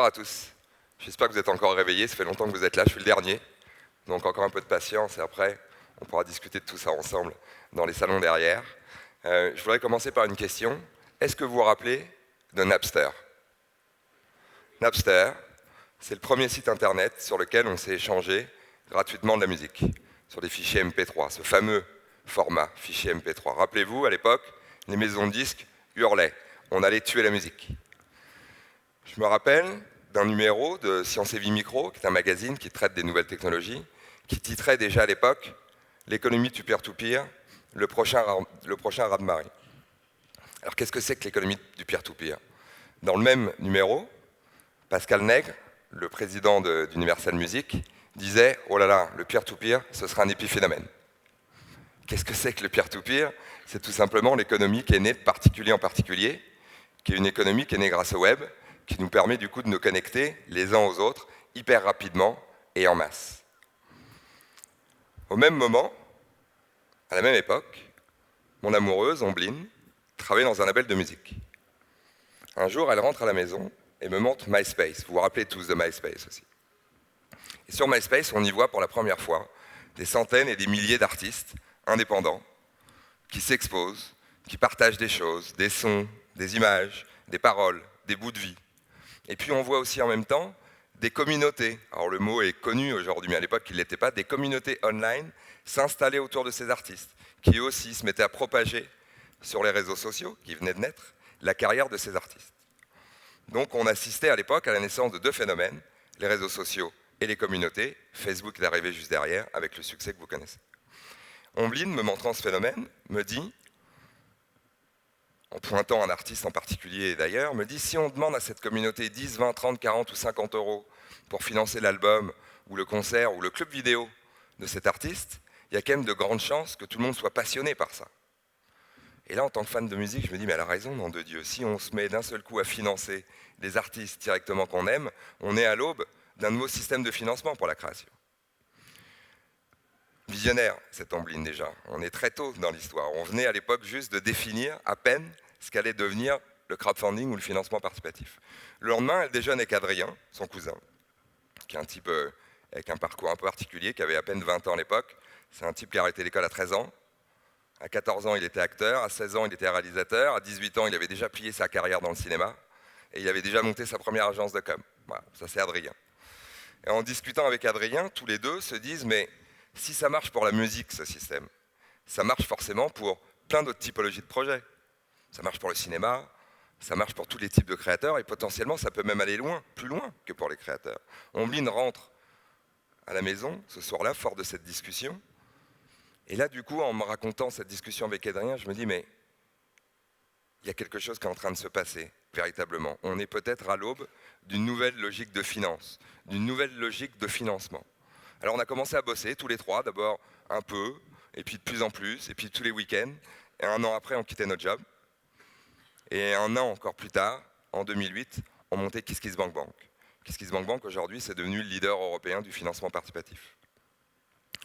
Bonsoir à tous. J'espère que vous êtes encore réveillés, ça fait longtemps que vous êtes là, je suis le dernier. Donc encore un peu de patience et après, on pourra discuter de tout ça ensemble dans les salons derrière. Je voudrais commencer par une question. Est-ce que vous vous rappelez de Napster? Napster, c'est le premier site internet sur lequel on s'est échangé gratuitement de la musique, sur des fichiers MP3, ce fameux format fichier MP3. Rappelez-vous, à l'époque, les maisons de disques hurlaient, on allait tuer la musique. Je me rappelle d'un numéro de Science et Vie Micro, qui est un magazine qui traite des nouvelles technologies, qui titrait déjà à l'époque « L'économie du peer-to-peer, le prochain raz-de-marée ». Alors qu'est-ce que c'est que l'économie du peer-to-peer? Dans le même numéro, Pascal Nègre, le président d'Universal Music, disait « Oh là là, le peer-to-peer, ce sera un épiphénomène ». Qu'est-ce que c'est que le peer-to-peer? C'est tout simplement l'économie qui est née de particulier en particulier, qui est une économie qui est née grâce au web, qui nous permet du coup de nous connecter les uns aux autres hyper rapidement et en masse. Au même moment, à la même époque, mon amoureuse, Ombline, travaillait dans un label de musique. Un jour, elle rentre à la maison et me montre MySpace. Vous vous rappelez tous de MySpace aussi. Et sur MySpace, on y voit pour la première fois des centaines et des milliers d'artistes indépendants qui s'exposent, qui partagent des choses, des sons, des images, des paroles, des bouts de vie. Et puis on voit aussi en même temps des communautés, alors le mot est connu aujourd'hui, mais à l'époque il ne l'était pas, des communautés online s'installer autour de ces artistes, qui eux aussi se mettaient à propager sur les réseaux sociaux, qui venaient de naître, la carrière de ces artistes. Donc on assistait à l'époque à la naissance de deux phénomènes, les réseaux sociaux et les communautés. Facebook est arrivé juste derrière, avec le succès que vous connaissez. Ombline, me montrant ce phénomène, me dit, en pointant un artiste en particulier d'ailleurs, me dit si on demande à cette communauté 10, 20, 30, 40 ou 50 euros pour financer l'album ou le concert ou le club vidéo de cet artiste, il y a quand même de grandes chances que tout le monde soit passionné par ça. Et là, en tant que fan de musique, je me dis mais elle a raison, nom de Dieu, si on se met d'un seul coup à financer des artistes directement qu'on aime, on est à l'aube d'un nouveau système de financement pour la création. Visionnaire, cette Ombline déjà. On est très tôt dans l'histoire. On venait à l'époque juste de définir à peine ce qu'allait devenir le crowdfunding ou le financement participatif. Le lendemain, elle déjeune avec Adrien, son cousin, qui est un type avec un parcours un peu particulier, qui avait à peine 20 ans à l'époque. C'est un type qui a arrêté l'école à 13 ans. À 14 ans, il était acteur. À 16 ans, il était réalisateur. À 18 ans, il avait déjà plié sa carrière dans le cinéma. Et il avait déjà monté sa première agence de com. Voilà, ça c'est Adrien. Et en discutant avec Adrien, tous les deux se disent mais si ça marche pour la musique, ce système, ça marche forcément pour plein d'autres typologies de projets. Ça marche pour le cinéma, ça marche pour tous les types de créateurs, et potentiellement, ça peut même aller loin, plus loin que pour les créateurs. Ombline rentre à la maison, ce soir-là, fort de cette discussion. Et là, du coup, en me racontant cette discussion avec Adrien, je me dis, mais il y a quelque chose qui est en train de se passer, véritablement. On est peut-être à l'aube d'une nouvelle logique de finance, d'une nouvelle logique de financement. Alors on a commencé à bosser tous les trois, d'abord un peu, et puis de plus en plus, et puis tous les week-ends. Et un an après, on quittait notre job. Et un an encore plus tard, en 2008, on montait KissKissBankBank. KissKissBankBank, aujourd'hui, c'est devenu le leader européen du financement participatif.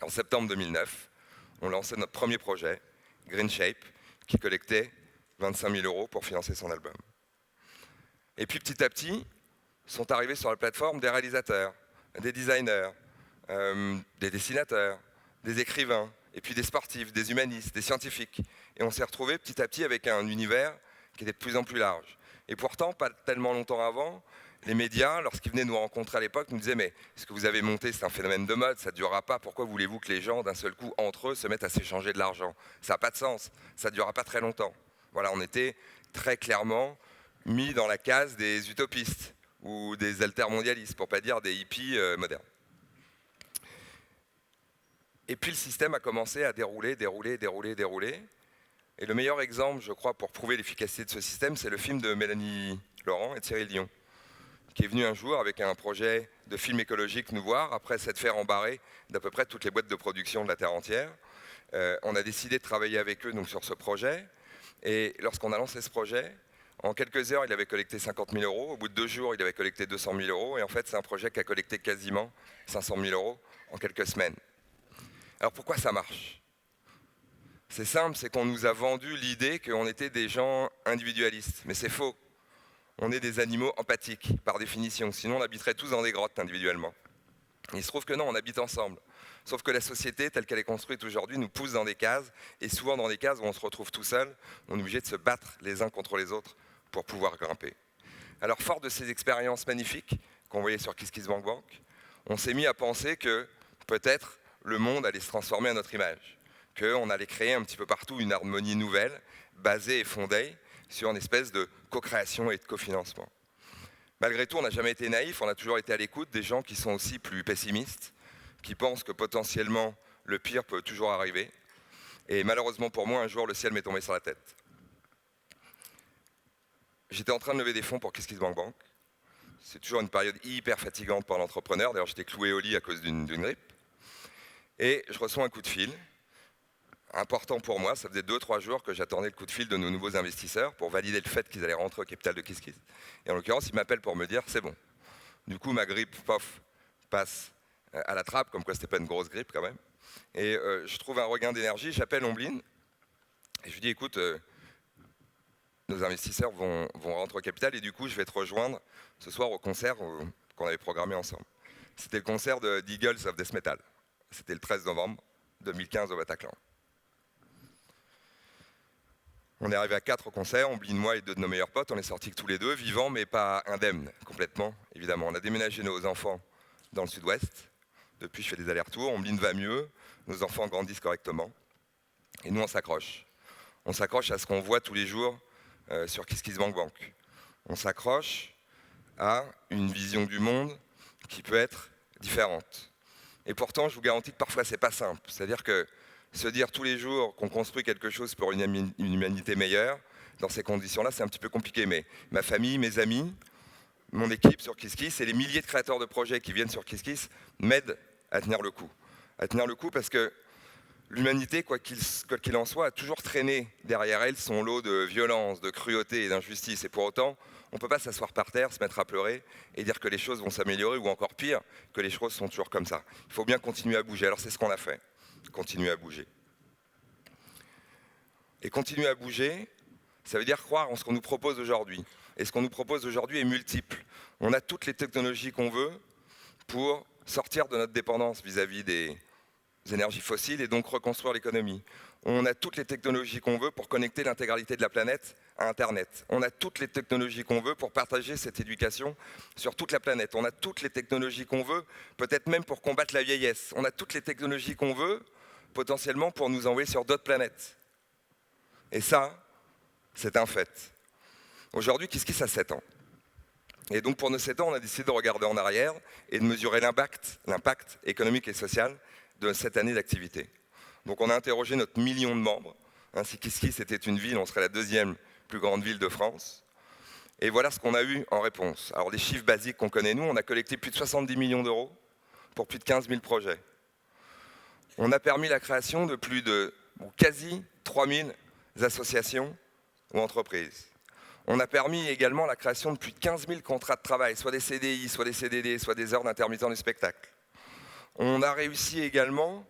En septembre 2009, on lançait notre premier projet, Green Shape, qui collectait 25 000 euros pour financer son album. Et puis petit à petit, sont arrivés sur la plateforme des réalisateurs, des designers, des dessinateurs, des écrivains, et puis des sportifs, des humanistes, des scientifiques. Et on s'est retrouvés petit à petit avec un univers qui était de plus en plus large. Et pourtant, pas tellement longtemps avant, les médias, lorsqu'ils venaient nous rencontrer à l'époque, nous disaient « Mais ce que vous avez monté, c'est un phénomène de mode, ça ne durera pas. Pourquoi voulez-vous que les gens, d'un seul coup, entre eux, se mettent à s'échanger de l'argent? Ça n'a pas de sens, ça ne durera pas très longtemps. » Voilà, on était très clairement mis dans la case des utopistes ou des altermondialistes, pour ne pas dire des hippies modernes. Et puis le système a commencé à dérouler. Et le meilleur exemple, je crois, pour prouver l'efficacité de ce système, c'est le film de Mélanie Laurent et de Cyril Dion, qui est venu un jour avec un projet de film écologique nous voir, après s'être fait rembarrer d'à peu près toutes les boîtes de production de la Terre entière. On a décidé de travailler avec eux donc, sur ce projet. Et lorsqu'on a lancé ce projet, en quelques heures, il avait collecté 50 000 euros. Au bout de 2 jours, il avait collecté 200 000 euros. Et en fait, c'est un projet qui a collecté quasiment 500 000 euros en quelques semaines. Alors pourquoi ça marche? C'est simple, c'est qu'on nous a vendu l'idée qu'on était des gens individualistes. Mais c'est faux. On est des animaux empathiques, par définition, sinon on habiterait tous dans des grottes individuellement. Il se trouve que non, on habite ensemble. Sauf que la société, telle qu'elle est construite aujourd'hui, nous pousse dans des cases, et souvent dans des cases où on se retrouve tout seul, on est obligé de se battre les uns contre les autres pour pouvoir grimper. Alors, fort de ces expériences magnifiques qu'on voyait sur KissKissBankBank, on s'est mis à penser que peut-être le monde allait se transformer à notre image, qu'on allait créer un petit peu partout une harmonie nouvelle, basée et fondée sur une espèce de co-création et de cofinancement. Malgré tout, on n'a jamais été naïf, on a toujours été à l'écoute des gens qui sont aussi plus pessimistes, qui pensent que potentiellement le pire peut toujours arriver. Et malheureusement pour moi, un jour, le ciel m'est tombé sur la tête. J'étais en train de lever des fonds pour KissKissBankBank. C'est toujours une période hyper fatigante pour l'entrepreneur. D'ailleurs, j'étais cloué au lit à cause d'une grippe. Et je reçois un coup de fil, important pour moi. Ça faisait 2-3 jours que j'attendais le coup de fil de nos nouveaux investisseurs pour valider le fait qu'ils allaient rentrer au capital de KissKiss. Et en l'occurrence, ils m'appellent pour me dire « c'est bon ». Du coup, ma grippe, pof, passe à la trappe, comme quoi c'était pas une grosse grippe quand même. Et je trouve un regain d'énergie, j'appelle Omblin, et je lui dis « écoute, nos investisseurs vont rentrer au capital, et du coup, je vais te rejoindre ce soir au concert qu'on avait programmé ensemble ». C'était le concert de Eagles of Death Metal. C'était le 13 novembre 2015 au Bataclan. On est arrivé à 4 au concert, Omblin, moi et 2 de nos meilleurs potes. On est sortis tous les deux, vivants mais pas indemnes, complètement, évidemment. On a déménagé nos enfants dans le sud-ouest. Depuis, je fais des allers-retours. Omblin va mieux, nos enfants grandissent correctement. Et nous, on s'accroche. On s'accroche à ce qu'on voit tous les jours sur KissKissBankBank. On s'accroche à une vision du monde qui peut être différente. Et pourtant, je vous garantis que parfois, c'est pas simple. C'est-à-dire que se dire tous les jours qu'on construit quelque chose pour une humanité meilleure, dans ces conditions-là, c'est un petit peu compliqué. Mais ma famille, mes amis, mon équipe sur KissKiss et les milliers de créateurs de projets qui viennent sur KissKiss m'aident à tenir le coup. À tenir le coup parce que l'humanité, quoi qu'il en soit, a toujours traîné derrière elle son lot de violence, de cruauté et d'injustice. Et pour autant, on ne peut pas s'asseoir par terre, se mettre à pleurer et dire que les choses vont s'améliorer ou encore pire, que les choses sont toujours comme ça. Il faut bien continuer à bouger. Alors c'est ce qu'on a fait, continuer à bouger. Et continuer à bouger, ça veut dire croire en ce qu'on nous propose aujourd'hui. Et ce qu'on nous propose aujourd'hui est multiple. On a toutes les technologies qu'on veut pour sortir de notre dépendance vis-à-vis des énergies fossiles et donc reconstruire l'économie. On a toutes les technologies qu'on veut pour connecter l'intégralité de la planète à Internet. On a toutes les technologies qu'on veut pour partager cette éducation sur toute la planète. On a toutes les technologies qu'on veut, peut-être même pour combattre la vieillesse. On a toutes les technologies qu'on veut, potentiellement pour nous envoyer sur d'autres planètes. Et ça, c'est un fait. Aujourd'hui, KissKiss a 7 ans. Et donc pour nos 7 ans, on a décidé de regarder en arrière et de mesurer l'impact économique et social de cette année d'activité. Donc on a interrogé notre million de membres. Si KissKiss était une ville, on serait la 2e plus grande ville de France. Et voilà ce qu'on a eu en réponse. Alors les chiffres basiques qu'on connaît nous, on a collecté plus de 70 millions d'euros pour plus de 15 000 projets. On a permis la création de quasi 3 000 associations ou entreprises. On a permis également la création de plus de 15 000 contrats de travail, soit des CDI, soit des CDD, soit des heures d'intermittent du spectacle. On a réussi également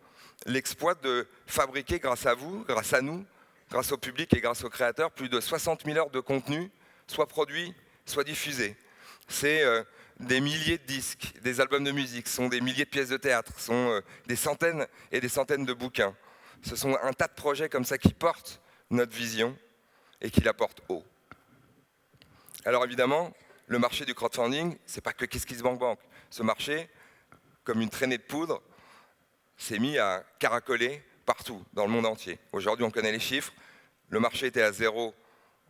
l'exploit de fabriquer grâce à vous, grâce à nous, grâce au public et grâce aux créateurs, plus de 60 000 heures de contenu, soit produits, soit diffusés. C'est des milliers de disques, des albums de musique, ce sont des milliers de pièces de théâtre, ce sont des centaines et des centaines de bouquins. Ce sont un tas de projets comme ça qui portent notre vision et qui la portent haut. Alors évidemment, le marché du crowdfunding, ce n'est pas que KissKissBankBank. Ce marché, comme une traînée de poudre, s'est mis à caracoler partout, dans le monde entier. Aujourd'hui, on connaît les chiffres. Le marché était à 0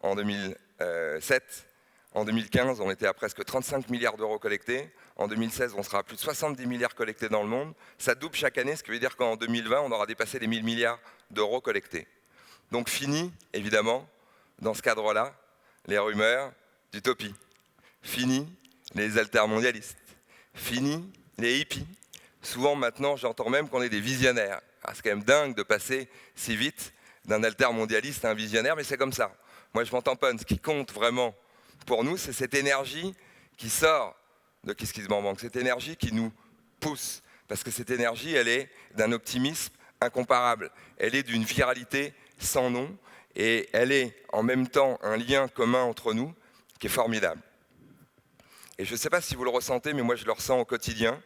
en 2007. En 2015, on était à presque 35 milliards d'euros collectés. En 2016, on sera à plus de 70 milliards collectés dans le monde. Ça double chaque année, ce qui veut dire qu'en 2020, on aura dépassé les 1000 milliards d'euros collectés. Donc fini, évidemment, dans ce cadre-là, les rumeurs d'utopie. Fini les altermondialistes. Fini les hippies. Souvent maintenant, j'entends même qu'on est des visionnaires. C'est quand même dingue de passer si vite d'un altermondialiste à un visionnaire, mais c'est comme ça. Moi, je m'en tamponne. Ce qui compte vraiment pour nous, c'est cette énergie qui sort de KissKissBankBank, cette énergie qui nous pousse. Parce que cette énergie, elle est d'un optimisme incomparable. Elle est d'une viralité sans nom. Et elle est en même temps un lien commun entre nous qui est formidable. Et je ne sais pas si vous le ressentez, mais moi je le ressens au quotidien.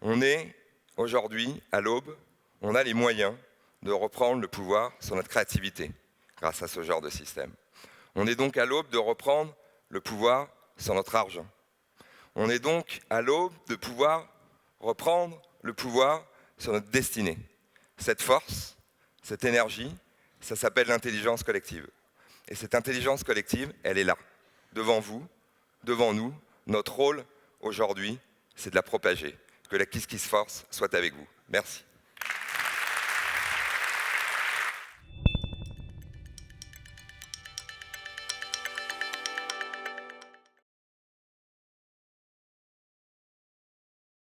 On est aujourd'hui, à l'aube, on a les moyens de reprendre le pouvoir sur notre créativité grâce à ce genre de système. On est donc à l'aube de reprendre le pouvoir sur notre argent. On est donc à l'aube de pouvoir reprendre le pouvoir sur notre destinée. Cette force, cette énergie, ça s'appelle l'intelligence collective. Et cette intelligence collective, elle est là, devant vous, devant nous. Notre rôle aujourd'hui, c'est de la propager. Que la Kiss Kiss Force soit avec vous. Merci.